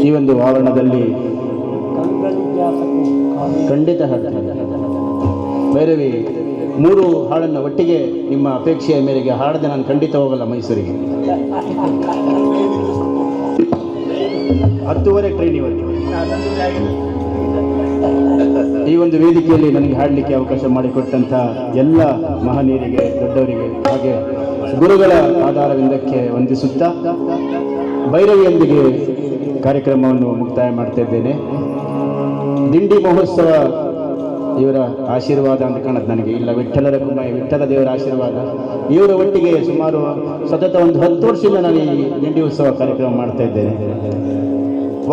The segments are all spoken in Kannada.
ಈ ಒಂದು ಆವರಣದಲ್ಲಿ ಖಂಡಿತ ಹಾಡ್ತೀನಿ. ಭೈರವಿ 3 ಹಾಡನ್ನು ಒಟ್ಟಿಗೆ ನಿಮ್ಮ ಅಪೇಕ್ಷೆಯ ಮೇರೆಗೆ ಹಾಡದೆ ನಾನು ಖಂಡಿತ ಹೋಗಲ್ಲ ಮೈಸೂರಿಗೆ. 10:30 ಟ್ರೈನ್ ಇವತ್ತು. ಈ ಒಂದು ವೇದಿಕೆಯಲ್ಲಿ ನನಗೆ ಹಾಡಲಿಕ್ಕೆ ಅವಕಾಶ ಮಾಡಿಕೊಟ್ಟಂಥ ಎಲ್ಲ ಮಹನೀಯರಿಗೆ, ದೊಡ್ಡವರಿಗೆ, ಹಾಗೆ ಗುರುಗಳ ಆಧಾರವಿಂದಕ್ಕೆ ವಂದಿಸುತ್ತಾ ಭೈರವಿಯೊಂದಿಗೆ ಕಾರ್ಯಕ್ರಮವನ್ನು ಮುಕ್ತಾಯ ಮಾಡ್ತಾ ಇದ್ದೇನೆ. ದಿಂಡಿ ಮಹೋತ್ಸವ ಇವರ ಆಶೀರ್ವಾದ ಅಂತ ಕಾಣುತ್ತೆ ನನಗೆ. ಇಲ್ಲ, ವಿಠ್ಠಲರ ಕುಮಾರಿ, ವಿಠ್ಠಲ ದೇವರ ಆಶೀರ್ವಾದ. ಇವರ ಒಟ್ಟಿಗೆ ಸುಮಾರು ಸತತ ಒಂದು 10 ವರ್ಷದಿಂದ ನಾನು ಈ ದಿಂಡಿ ಉತ್ಸವ ಕಾರ್ಯಕ್ರಮ ಮಾಡ್ತಾ ಇದ್ದೇನೆ.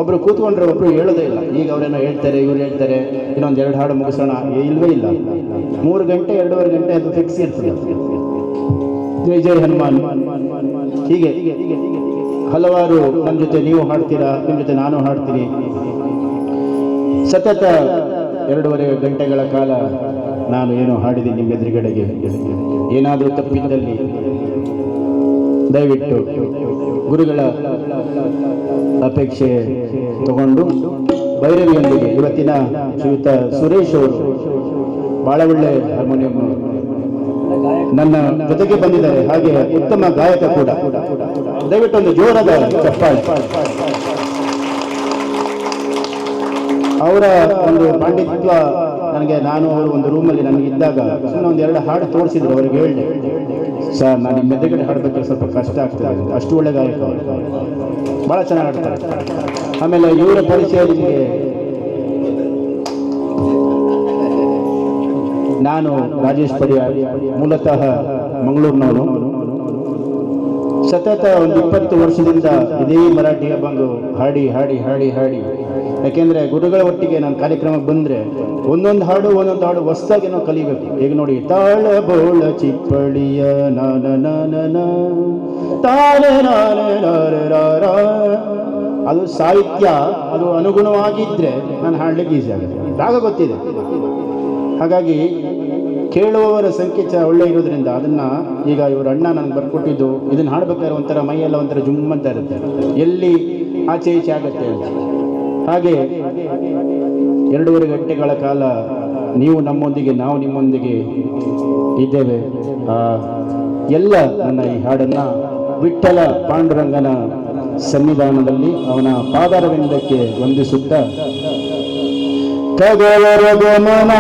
ಒಬ್ಬರು ಕೂತ್ಕೊಂಡ್ರೆ ಒಬ್ಬರು ಹೇಳೋದೇ ಇಲ್ಲ. ಈಗ ಅವರೇನೋ ಹೇಳ್ತಾರೆ, ಇವ್ರು ಹೇಳ್ತಾರೆ, ಇನ್ನೊಂದು 2 ಹಾಡು ಮುಗಿಸೋಣ, ಇಲ್ವೇ ಇಲ್ಲ. 3 ಗಂಟೆ 2.5 ಗಂಟೆ ಅದು ಫಿಕ್ಸ್ ಇರ್ತದೆ. ಜೈ ಜೈ ಹನುಮಾನ್. ಹೀಗೆ ಹಲವಾರು ನಮ್ಮ ಜೊತೆ ನೀವು ಹಾಡ್ತೀರಾ, ನಿಮ್ಮ ಜೊತೆ ನಾನು ಹಾಡ್ತೀನಿ. ಸತತ 2.5 ಗಂಟೆಗಳ ಕಾಲ ನಾನು ಏನೋ ಹಾಡಿದ್ದೀನಿ ನಿಮ್ಮ ಎದುರುಗಡೆಗೆ. ಏನಾದರೂ ತಪ್ಪಿದ್ದಲ್ಲಿ ದಯವಿಟ್ಟು ಗುರುಗಳ ಅಪೇಕ್ಷೆ ತಗೊಂಡು ಭೈರವಿಯೊಂದಿಗೆ ಇವತ್ತಿನ ಶ್ರೀಯುತ ಸುರೇಶ್ ಅವರು ಬಹಳ ಒಳ್ಳೆ ಹಾರ್ಮೋನಿಯಂ ನನ್ನ ಜೊತೆಗೆ ಬಂದಿದ್ದಾರೆ, ಹಾಗೆ ಉತ್ತಮ ಗಾಯಕ ಕೂಡ. ದಯವಿಟ್ಟು ಒಂದು ಜೋರಾದ ಚಪ್ಪಾಳೆ. ಅವರ ಒಂದು ಪಾಂಡಿತ್ಯ ನನಗೆ, ನಾನು ಅವರು ಒಂದು ರೂಮಲ್ಲಿ ನನಗಿದ್ದಾಗ ಸುಮ್ಮನೆ ಒಂದು 2 ಹಾಡು ತೋರಿಸಿದ್ರು. ಅವ್ರಿಗೆ ಹೇಳಿದೆ, ಸರ್ ನಾನು ನಿಮ್ಮ ಎದುರುಗಡೆ ಹಾಡಬೇಕಾದ್ರೆ ಸ್ವಲ್ಪ ಕಷ್ಟ ಆಗ್ತದೆ, ಅಷ್ಟು ಒಳ್ಳೆ ಗಾಯಕ ಅವರು, ಭಾಳ ಚೆನ್ನಾಗಿ ಹಾಡ್ತಾರೆ. ಆಮೇಲೆ ಇವರ ಪರಿಚಯ ನಿಮಗೆ, ನಾನು ರಾಜೇಶ್ ಪಡಿಯಾರ್, ಮೂಲತಃ ಮಂಗಳೂರಿನವನು. ಸತತ ಒಂದು 20 ವರ್ಷದಿಂದ ಇದೇ ಮರಾಠಿ ಬಂದು ಹಾಡಿ ಹಾಡಿ ಹಾಡಿ ಹಾಡಿ, ಯಾಕೆಂದರೆ ಗುರುಗಳ ಒಟ್ಟಿಗೆ ನಾನು ಕಾರ್ಯಕ್ರಮಕ್ಕೆ ಬಂದರೆ ಒಂದೊಂದು ಹಾಡು ಹೊಸದಾಗಿ ನಾವು ಕಲಿಬೇಕು. ಈಗ ನೋಡಿ, ತಾಳ ಬೋಳ ಚಿಪ್ಪಳಿಯ ನಾನ ನಾನ ತಾಳ ಅದು ಸಾಹಿತ್ಯ, ಅದು ಅನುಗುಣವಾಗಿದ್ದರೆ ನಾನು ಹಾಡಲಿಕ್ಕೆ ಈಸಿ ಆಗುತ್ತೆ. ರಾಗ ಗೊತ್ತಿದೆ, ಹಾಗಾಗಿ ಕೇಳುವವರ ಸಂಖ್ಯೆ ಒಳ್ಳೆ ಇರೋದ್ರಿಂದ ಅದನ್ನು ಈಗ ಇವರು ಅಣ್ಣ ನನಗೆ ಬರ್ಕೊಟ್ಟಿದ್ದು, ಇದನ್ನು ಹಾಡ್ಬೇಕಾದ್ರೆ ಒಂಥರ ಮೈಯೆಲ್ಲ ಒಂಥರ ಜುಮ್ಮಂತ ಇರುತ್ತೆ, ಎಲ್ಲಿ ಆಚೆ ಈಚೆ ಆಗುತ್ತೆ ಅಂತ. ಹಾಗೆ 2.5 ಗಂಟೆಗಳ ಕಾಲ ನೀವು ನಮ್ಮೊಂದಿಗೆ, ನಾವು ನಿಮ್ಮೊಂದಿಗೆ ಇದ್ದೇವೆ. ಎಲ್ಲ ನನ್ನ ಈ ಹಾಡನ್ನು ವಿಠ್ಠಲ ಪಾಂಡುರಂಗನ ಸನ್ನಿಧಾನದಲ್ಲಿ ಅವನ ಪಾದಾರವಿಂದಕ್ಕೆ ವಂದಿಸುತ್ತಾ, ಕಗವರ ಗಮನ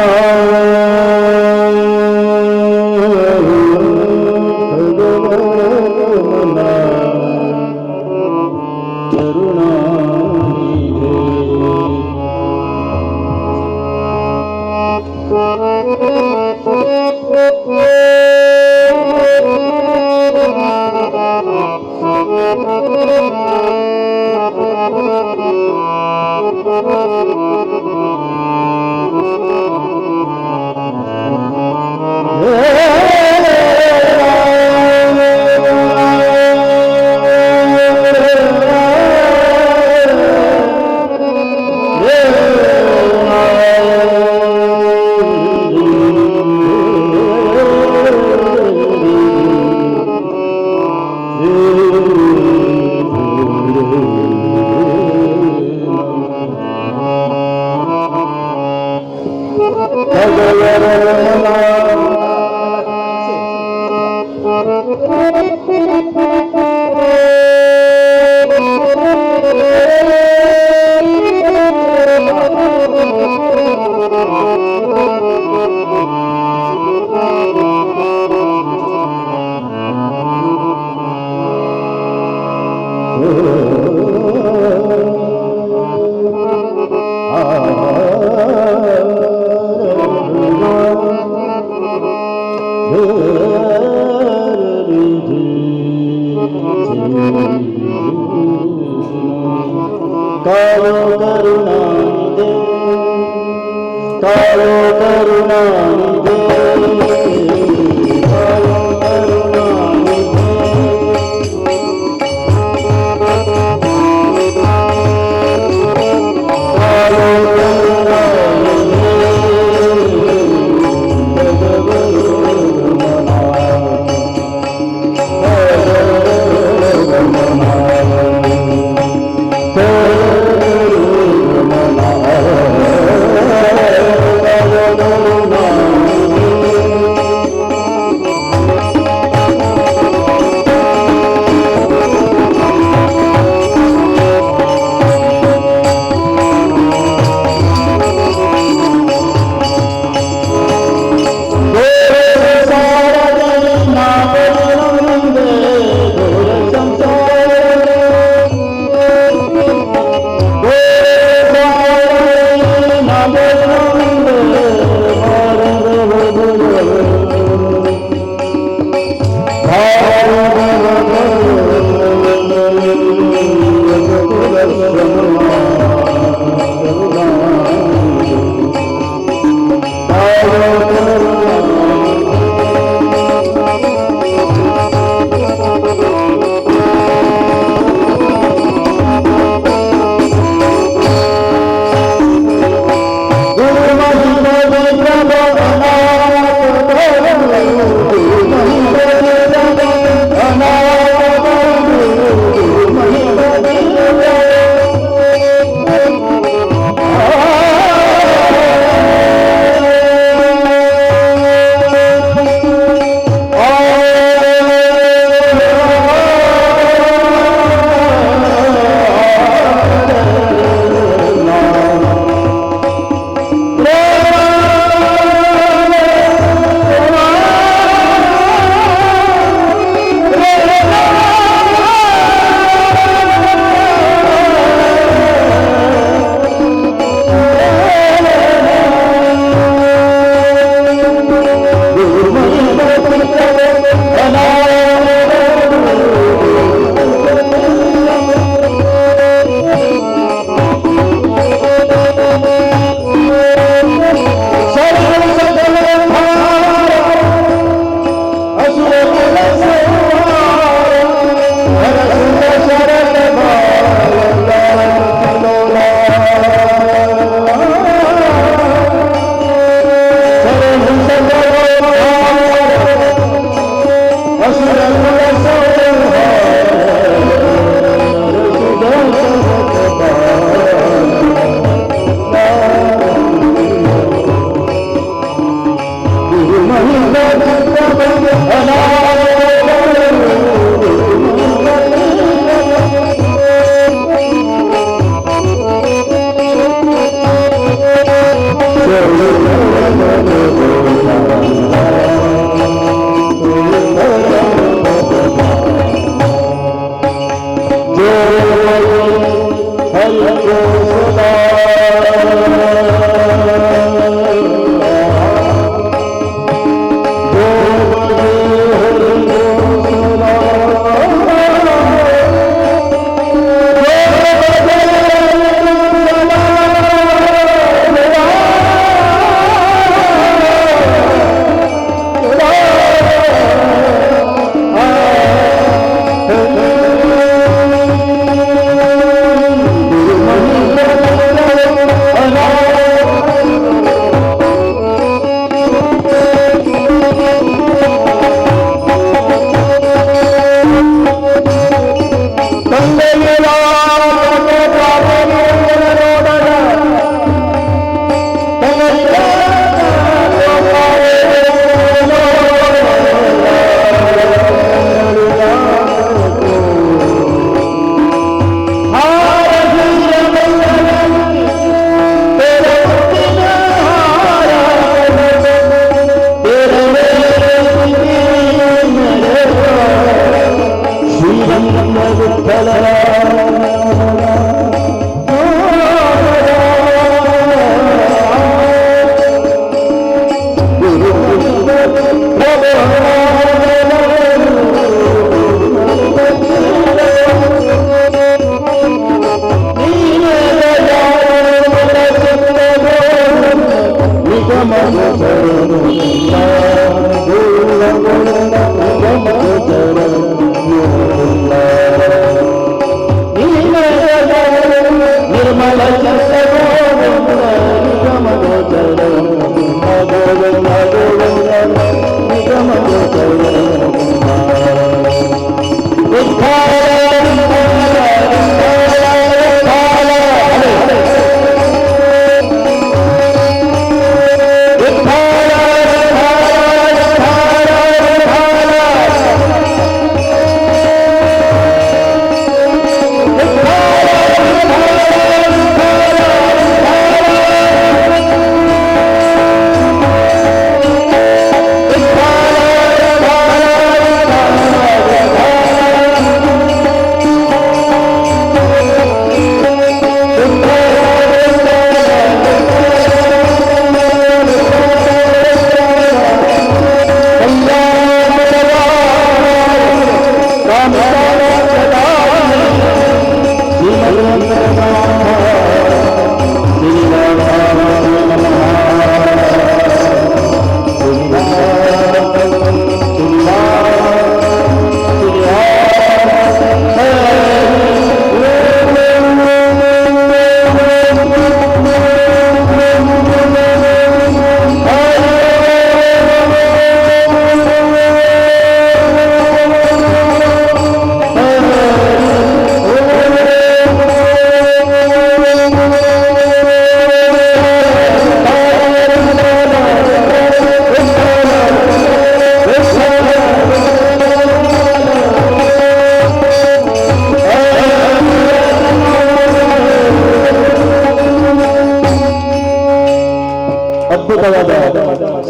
ಅದ್ಭುತವಾದ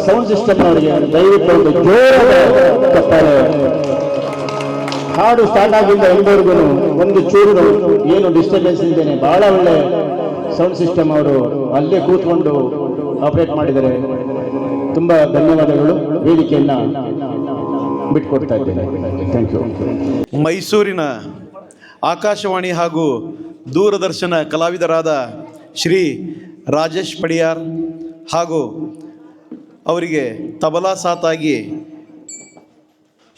ಸೌಂಡ್ ಸಿಸ್ಟಮ್ ಅವರಿಗೆ ದಯವಿಟ್ಟು ಒಂದು ಜೋರಾದ ಚಪ್ಪಾಳೆ. ಹಾಡು ಸ್ಟಾರ್ಟ್ ಆಗಿದ್ದ ಎಂಬವರೆಗೂ ಒಂದು ಚೂರು ಏನು ಡಿಸ್ಟರ್ಬೆನ್ಸ್ ಇದ್ದೇನೆ. ಬಹಳ ಒಳ್ಳೆ ಸೌಂಡ್ ಸಿಸ್ಟಮ್ ಅವರು ಅಲ್ಲೇ ಕೂತ್ಕೊಂಡು ಆಪರೇಟ್ ಮಾಡಿದರೆ ತುಂಬಾ ಧನ್ಯವಾದಗಳು. ವೇದಿಕೆಯನ್ನ ಬಿಟ್ಕೊಡ್ತಾ ಇದ್ದೇನೆ. Thank you. ಮೈಸೂರಿನ ಆಕಾಶವಾಣಿ ಹಾಗೂ ದೂರದರ್ಶನ ಕಲಾವಿದರಾದ ಶ್ರೀ ರಾಜೇಶ್ ಪಡಿಯಾರ್ ಹಾಗೂ ಅವರಿಗೆ ತಬಲಾ ಸಾತಾಗಿ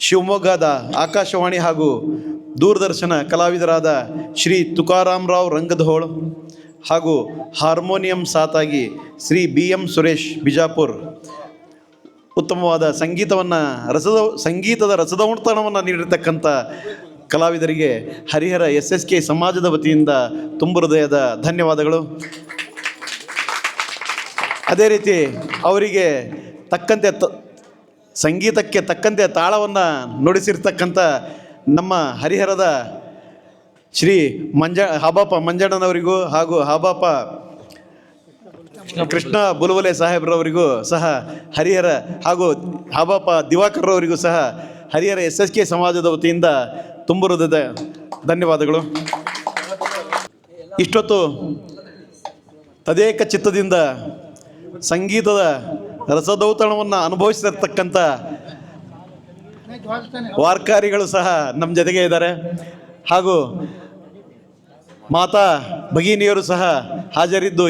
ಶಿವಮೊಗ್ಗದ ಆಕಾಶವಾಣಿ ಹಾಗೂ ದೂರದರ್ಶನ ಕಲಾವಿದರಾದ ಶ್ರೀ ತುಕಾರಾಮರಾವ್ ರಂಗಧೋಳ್ ಹಾಗೂ ಹಾರ್ಮೋನಿಯಂ ಸಾತಾಗಿ ಶ್ರೀ BM ಸುರೇಶ್ ಬಿಜಾಪುರ್ ಉತ್ತಮವಾದ ಸಂಗೀತದ ರಸದೌತಣವನ್ನು ನೀಡಿರ್ತಕ್ಕಂಥ ಕಲಾವಿದರಿಗೆ ಹರಿಹರ SSK ಸಮಾಜದ ವತಿಯಿಂದ ತುಂಬು ಹೃದಯದ ಧನ್ಯವಾದಗಳು. ಅದೇ ರೀತಿ ಅವರಿಗೆ ತಕ್ಕಂತೆ ಸಂಗೀತಕ್ಕೆ ತಕ್ಕಂತೆ ತಾಳವನ್ನು ನುಡಿಸಿರ್ತಕ್ಕಂಥ ನಮ್ಮ ಹರಿಹರದ ಶ್ರೀ ಹಾಬಾಪ ಮಂಜಣ್ಣನವರಿಗೂ ಹಾಗೂ ಹಾಬಾಪ ಕೃಷ್ಣ ಬುಲುವಲೆ ಸಾಹೇಬ್ರವರಿಗೂ ಸಹ ಹರಿಹರ ಹಾಗೂ ಹಾಬಾಪ ದಿವಾಕರ್ರವರಿಗೂ ಸಹ ಹರಿಹರ SSK ಸಮಾಜದ ವತಿಯಿಂದ ತುಂಬ ಹೃದಯದ ಧನ್ಯವಾದಗಳು. ಇಷ್ಟೊತ್ತು ತದೇಕ ಚಿತ್ತದಿಂದ ಸಂಗೀತದ ರಸದೌತಣವನ್ನು ಅನುಭವಿಸಿರ್ತಕ್ಕಂಥ ವಾರ್ಕಾರಿಗಳು ಸಹ ನಮ್ಮ ಜೊತೆಗೆ ಇದ್ದಾರೆ ಹಾಗೂ ಮಾತಾ ಭಗಿನಿಯರು ಸಹ ಹಾಜರಿದ್ದು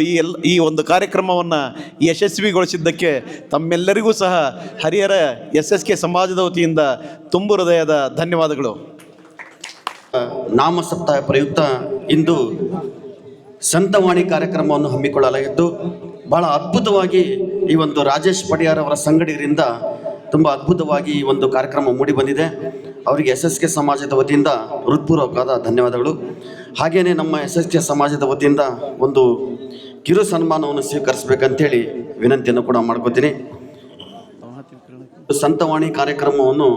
ಈ ಒಂದು ಕಾರ್ಯಕ್ರಮವನ್ನು ಯಶಸ್ವಿಗೊಳಿಸಿದ್ದಕ್ಕೆ ತಮ್ಮೆಲ್ಲರಿಗೂ ಸಹ ಹರಿಹರ SSK ಸಮಾಜದ ವತಿಯಿಂದ ತುಂಬ ಹೃದಯದ ಧನ್ಯವಾದಗಳು. ನಾಮ ಸಪ್ತಾಹ ಪ್ರಯುಕ್ತ ಇಂದು ಸಂತವಾಣಿ ಕಾರ್ಯಕ್ರಮವನ್ನು ಹಮ್ಮಿಕೊಳ್ಳಲಾಗಿದ್ದು ಬಹಳ ಅದ್ಭುತವಾಗಿ ಈ ಒಂದು ರಾಜೇಶ್ ಪಡಿಯಾರ್ ಅವರ ಸಂಗಡಿಗರಿಂದ ತುಂಬ ಅದ್ಭುತವಾಗಿ ಈ ಒಂದು ಕಾರ್ಯಕ್ರಮ ಮೂಡಿ ಬಂದಿದೆ. ಅವರಿಗೆ SSK ಸಮಾಜದ ವತಿಯಿಂದ ಹೃತ್ಪೂರ್ವಕವಾದ ಧನ್ಯವಾದಗಳು. ಹಾಗೆಯೇ ನಮ್ಮ SSK ಸಮಾಜದ ವತಿಯಿಂದ ಒಂದು ಕಿರು ಸನ್ಮಾನವನ್ನು ಸ್ವೀಕರಿಸಬೇಕಂತೇಳಿ ವಿನಂತಿಯನ್ನು ಕೂಡ ಮಾಡ್ಕೋತೀನಿ. ಸಂತವಾಣಿ ಕಾರ್ಯಕ್ರಮವನ್ನು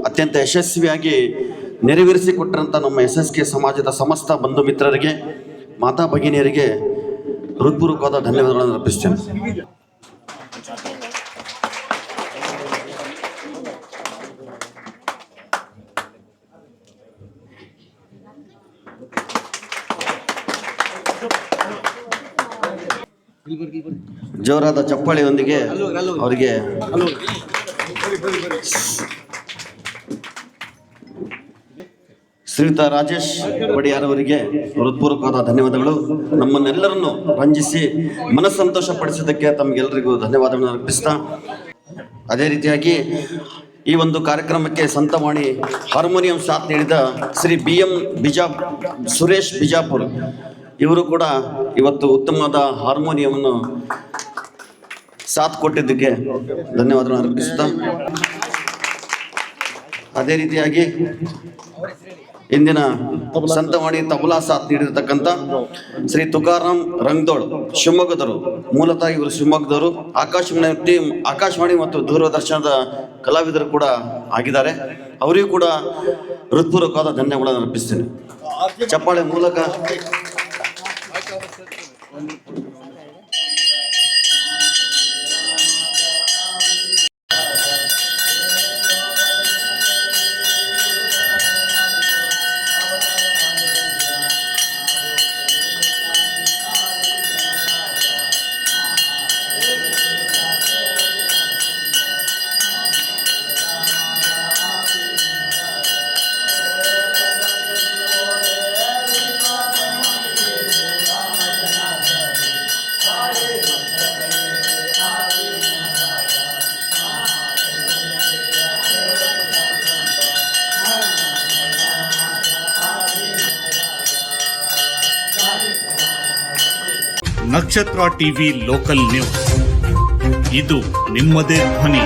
ಅತ್ಯಂತ ಯಶಸ್ವಿಯಾಗಿ ನೆರವೇರಿಸಿಕೊಟ್ಟರಂಥ ನಮ್ಮ SSK ಸಮಾಜದ ಸಮಸ್ತ ಬಂಧು ಮಿತ್ರರಿಗೆ, ಮಾತಾ ಭಗಿನಿಯರಿಗೆ ಹೃತ್ಪೂರ್ವಕವಾದ ಧನ್ಯವಾದಗಳನ್ನು ಅರ್ಪಿಸ್ತೇನೆ. ಜೋರಾದ ಚಪ್ಪಾಳೆಯೊಂದಿಗೆ ಅವರಿಗೆ ಶ್ರೀಯುತ ರಾಜೇಶ್ ಪಡಿಯಾರ್ ಅವರಿಗೆ ಹೃತ್ಪೂರ್ವಕವಾದ ಧನ್ಯವಾದಗಳು. ನಮ್ಮನ್ನೆಲ್ಲರನ್ನು ರಂಜಿಸಿ ಮನಸ್ಸಂತೋಷ ಪಡಿಸಿದ್ದಕ್ಕೆ ತಮಗೆಲ್ಲರಿಗೂ ಧನ್ಯವಾದಗಳನ್ನು ಅರ್ಪಿಸ್ತಾ, ಅದೇ ರೀತಿಯಾಗಿ ಈ ಒಂದು ಕಾರ್ಯಕ್ರಮಕ್ಕೆ ಸಂತವಾಣಿ ಹಾರ್ಮೋನಿಯಂ ಸಾಥ್ ನೀಡಿದ ಶ್ರೀ ಸುರೇಶ್ ಬಿಜಾಪುರ್ ಇವರು ಕೂಡ ಇವತ್ತು ಉತ್ತಮವಾದ ಹಾರ್ಮೋನಿಯಂನ್ನು ಸಾಥ್ ಕೊಟ್ಟಿದ್ದಕ್ಕೆ ಧನ್ಯವಾದಗಳನ್ನು ಅರ್ಪಿಸ್ತಾ, ಅದೇ ರೀತಿಯಾಗಿ ಇಂದಿನ ಸಂತವಾಣಿ ತಬಲಾ ಸಾಥ್ ನೀಡಿರ್ತಕ್ಕಂಥ ಶ್ರೀ ತುಕಾರಾಮ್ ರಂಗದೋಳ್ ಶಿವಮೊಗ್ಗದವರು, ಮೂಲತಃ ಇವರು ಶಿವಮೊಗ್ಗದವರು, ಆಕಾಶವಾಣಿ ಮತ್ತು ದೂರದರ್ಶನದ ಕಲಾವಿದರು ಕೂಡ ಆಗಿದ್ದಾರೆ. ಅವರಿಗೂ ಕೂಡ ಹೃತ್ಪೂರ್ವಕವಾದ ಧನ್ಯವಾದಗಳನ್ನು ಅರ್ಪಿಸ್ತೇನೆ. ಚಪ್ಪಾಳೆ ಮೂಲಕ ನಕ್ಷತ್ರ ಟಿವಿ ಲೋಕಲ್ ನ್ಯೂಸ್, ಇದು ನಿಮ್ಮದೇ ಧ್ವನಿ.